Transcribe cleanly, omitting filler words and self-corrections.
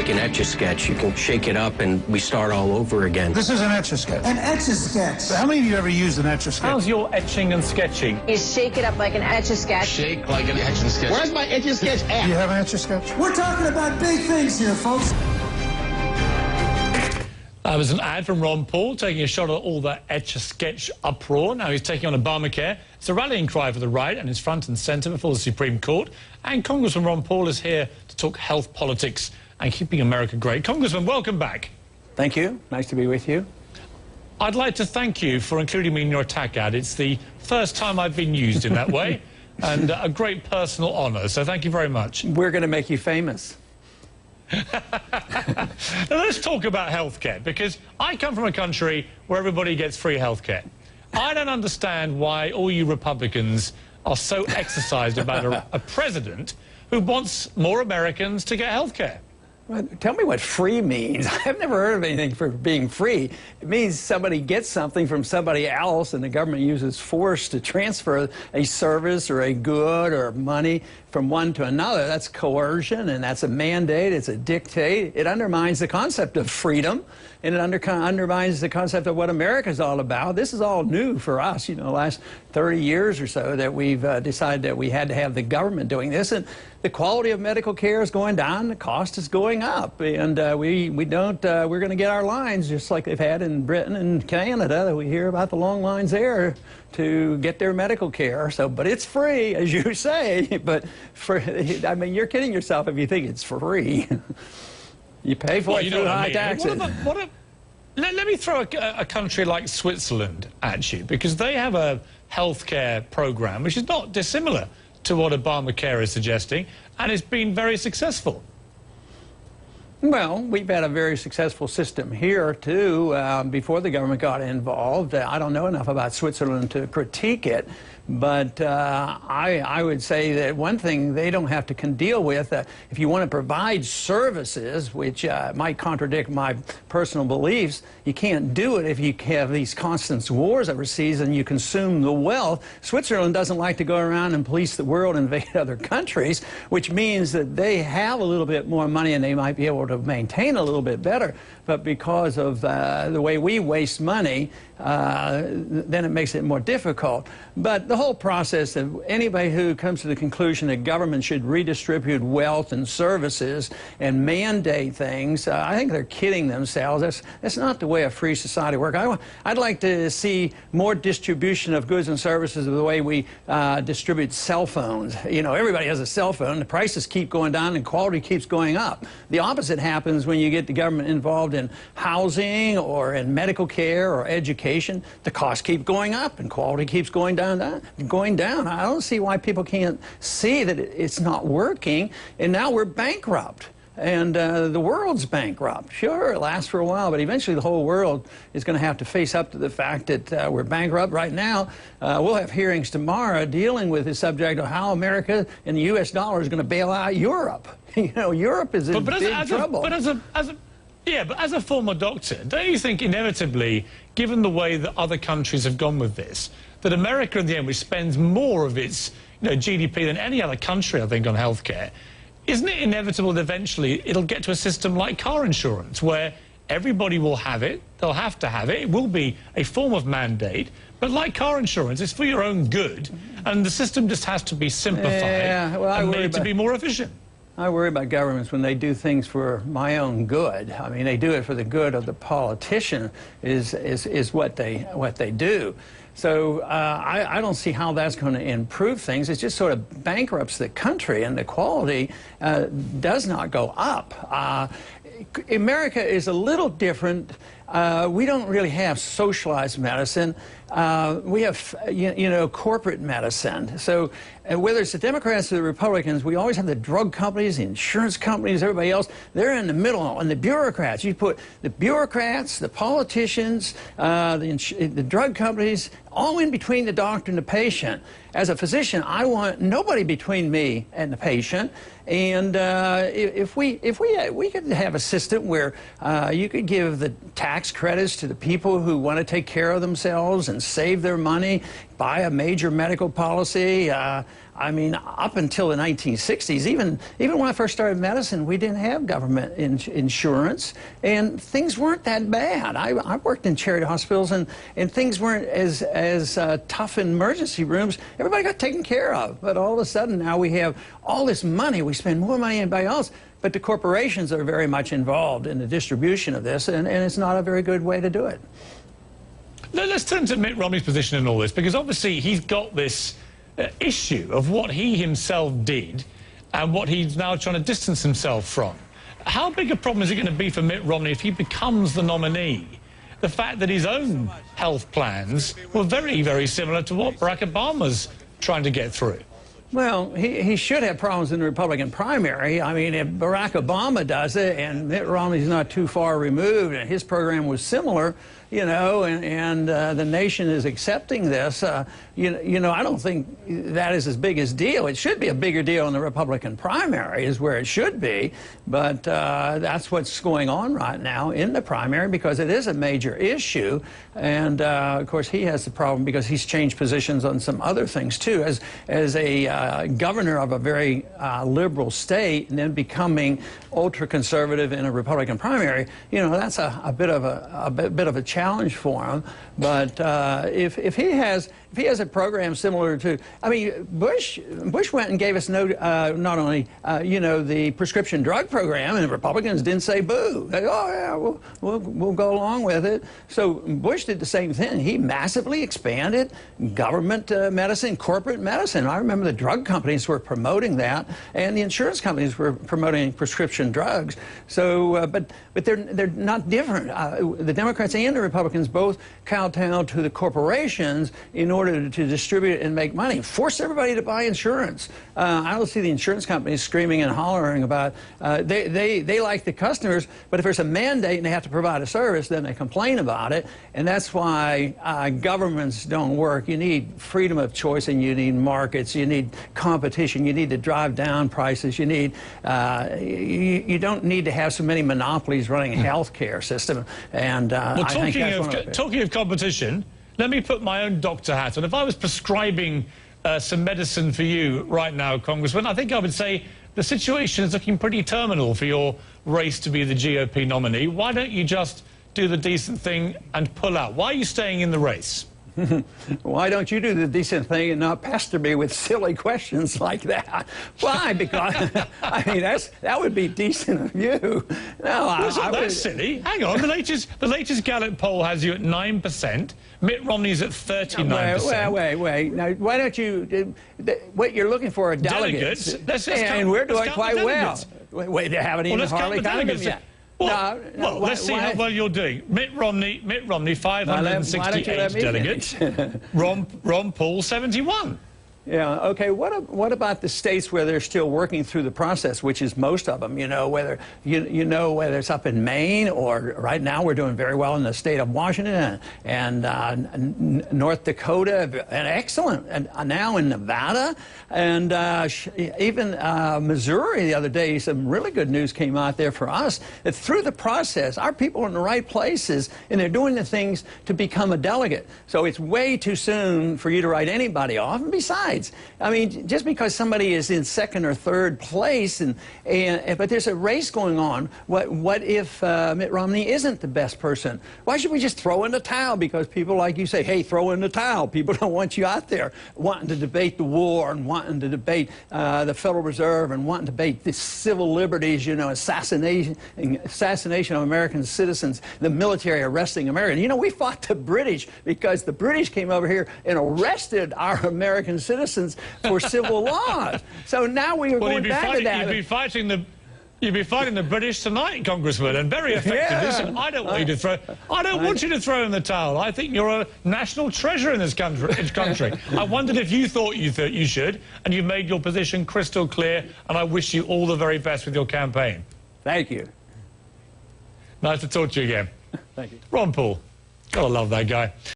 like an Etch-a-Sketch. You can shake it up and we start all over again. This is an Etch-a-Sketch. An Etch-a-Sketch. So how many of you ever used an Etch-a-Sketch? How's your etching and sketching? You shake it up like an Etch-a-Sketch. Shake like an Etch-a-Sketch. Where's my Etch-a-Sketch at? Do you have an Etch-a-Sketch? We're talking about big things here, folks. That was an ad from Ron Paul taking a shot at all that Etch-a-Sketch uproar. Now he's taking on Obamacare. It's a rallying cry for the right and is front and centre before the Supreme Court. And Congressman Ron Paul is here to talk health politics and keeping America great. Congressman, welcome back. Thank you. Nice to be with you. I'd like to thank you for including me in your attack ad. It's the first time I've been used in that way and a great personal honour. So thank you very much. We're going to make you famous. Now let's talk about healthcare, because I come from a country where everybody gets free healthcare. I don't understand why all you Republicans are so exercised about a president who wants more Americans to get healthcare. Well, tell me what free means. I've never heard of anything for being free. It means somebody gets something from somebody else and the government uses force to transfer a service or a good or money from one to another. That's coercion, and that's a mandate. It's a dictate. It undermines the concept of freedom, and it undermines the concept of what America's all about. This is all new for us, you know, the last 30 years or so that we've decided that we had to have the government doing this. And the quality of medical care is going down, the cost is going up, and we're going to get our lines just like they've had in Britain and Canada. That we hear about the long lines there to get their medical care. So, but it's free, as you say. But I mean, you're kidding yourself if you think it's free. You pay for it through high taxes. Let me throw a country like Switzerland at you, because they have a healthcare program which is not dissimilar to what Obamacare is suggesting, and it's been very successful. Well, we've had a very successful system here, too, before the government got involved. I don't know enough about Switzerland to critique it, but I would say that one thing they don't have to deal with, if you want to provide services, which might contradict my personal beliefs, you can't do it if you have these constant wars overseas and you consume the wealth. Switzerland doesn't like to go around and police the world and invade other countries, which means that they have a little bit more money and they might be able to maintain a little bit better. But because of the way we waste money, then it makes it more difficult. But the whole process of anybody who comes to the conclusion that government should redistribute wealth and services and mandate things, I think they're kidding themselves. That's not the way a free society works. I'd like to see more distribution of goods and services the way we distribute cell phones. You know, everybody has a cell phone. The prices keep going down and quality keeps going up. The opposite happens when you get the government involved in housing or in medical care or education. The costs keep going up and quality keeps going down. I don't see why people can't see that it's not working, and now we're bankrupt. And the world's bankrupt. Sure, it lasts for a while, but eventually the whole world is going to have to face up to the fact that we're bankrupt. Right now, we'll have hearings tomorrow dealing with the subject of how America and the U.S. dollar is going to bail out Europe. You know, Europe is in big trouble. But as a former doctor, don't you think inevitably, given the way that other countries have gone with this, that America in the end, which spends more of its GDP than any other country, I think, on healthcare, isn't it inevitable that eventually it'll get to a system like car insurance where everybody will have it, they'll have to have it, it will be a form of mandate, but like car insurance, it's for your own good, and the system just has to be simplified and made to be more efficient. I worry about governments when they do things for my own good. I mean, they do it for the good of the politician is what they do. So I don't see how that's going to improve things. It just sort of bankrupts the country, and the quality does not go up. America is a little different. We don't really have socialized medicine. We have, corporate medicine. So whether it's the Democrats or the Republicans, we always have the drug companies, the insurance companies, everybody else. They're in the middle, and the bureaucrats. You put the bureaucrats, the politicians, the drug companies, all in between the doctor and the patient. As a physician, I want nobody between me and the patient. And if we could have a system where you could give the tax tax credits to the people who want to take care of themselves and save their money, buy a major medical policy. I mean, up until the 1960s, even when I first started medicine, we didn't have government insurance, and things weren't that bad. I worked in charity hospitals, and things weren't as tough in emergency rooms. Everybody got taken care of. But all of a sudden, now we have all this money. We spend more money than anybody else. But the corporations are very much involved in the distribution of this, and it's not a very good way to do it. Let's turn to Mitt Romney's position in all this, because obviously he's got this issue of what he himself did and what he's now trying to distance himself from. How big a problem is it going to be for Mitt Romney if he becomes the nominee? The fact that his own health plans were very, very similar to what Barack Obama's trying to get through. Well, he should have problems in the Republican primary. I mean, if Barack Obama does it and Mitt Romney's not too far removed and his program was similar, you know, and the nation is accepting this, you know, I don't think that is as big a deal. It should be a bigger deal in the Republican primary is where it should be. But that's what's going on right now in the primary because it is a major issue. And, of course, he has the problem because he's changed positions on some other things, too. As a governor of a very liberal state and then becoming ultra-conservative in a Republican primary, you know, that's a bit of a challenge for him. But if he has a program similar to, I mean, Bush went and gave us not only you know, the prescription drug program, and the Republicans didn't say boo. They, oh yeah, we'll go along with it. So Bush did the same thing. He massively expanded government medicine, corporate medicine. I remember the drug companies were promoting that, and the insurance companies were promoting prescription drugs. So, but they're not different. The Democrats and the Republicans both kowtow to the corporations in order to distribute and make money. Force everybody to buy insurance. I don't see the insurance companies screaming and hollering about they like the customers, but if there's a mandate and they have to provide a service, then they complain about it. And that's why governments don't work. You need freedom of choice, and you need markets. You need competition. You need to drive down prices. You need you don't need to have so many monopolies running a healthcare system. And well, talking of competition, let me put my own doctor hat on. If I was prescribing some medicine for you right now, Congressman, I think I would say the situation is looking pretty terminal for your race to be the GOP nominee. Why don't you just do the decent thing and pull out? Why are you staying in the race? Why don't you do the decent thing and not pester me with silly questions like that? Why? Because, I mean, that would be decent of you. No, that's silly. Hang on. The latest Gallup poll has you at 9%. Mitt Romney's at 39%. Wait. Now, why don't you... what you're looking for are delegates. And we're doing quite well. Wait, they haven't even hardly counted them yet. Well, let's see how well you're doing. Mitt Romney, 568 delegates. Ron Paul, 71. Yeah, okay, what about the states where they're still working through the process, which is most of them, you know, whether whether it's up in Maine or right now we're doing very well in the state of Washington and North Dakota, and excellent, and now in Nevada, and even Missouri the other day, some really good news came out there for us, that through the process, our people are in the right places and they're doing the things to become a delegate. So it's way too soon for you to write anybody off, and besides, I mean, just because somebody is in second or third place, but there's a race going on. What if Mitt Romney isn't the best person? Why should we just throw in the towel? Because people like you say, hey, throw in the towel. People don't want you out there wanting to debate the war and wanting to debate the Federal Reserve and wanting to debate the civil liberties, you know, assassination of American citizens, the military arresting Americans. You know, we fought the British because the British came over here and arrested our American citizens for civil laws. So now we are going back to that. You'd be fighting the British tonight, Congressman, and very effective. Yeah. Listen, I don't want you to throw. I don't want you to throw in the towel. I think you're a national treasure in this country. I wondered if you thought you should, and you've made your position crystal clear. And I wish you all the very best with your campaign. Thank you. Nice to talk to you again. Thank you, Ron Paul. Gotta love that guy.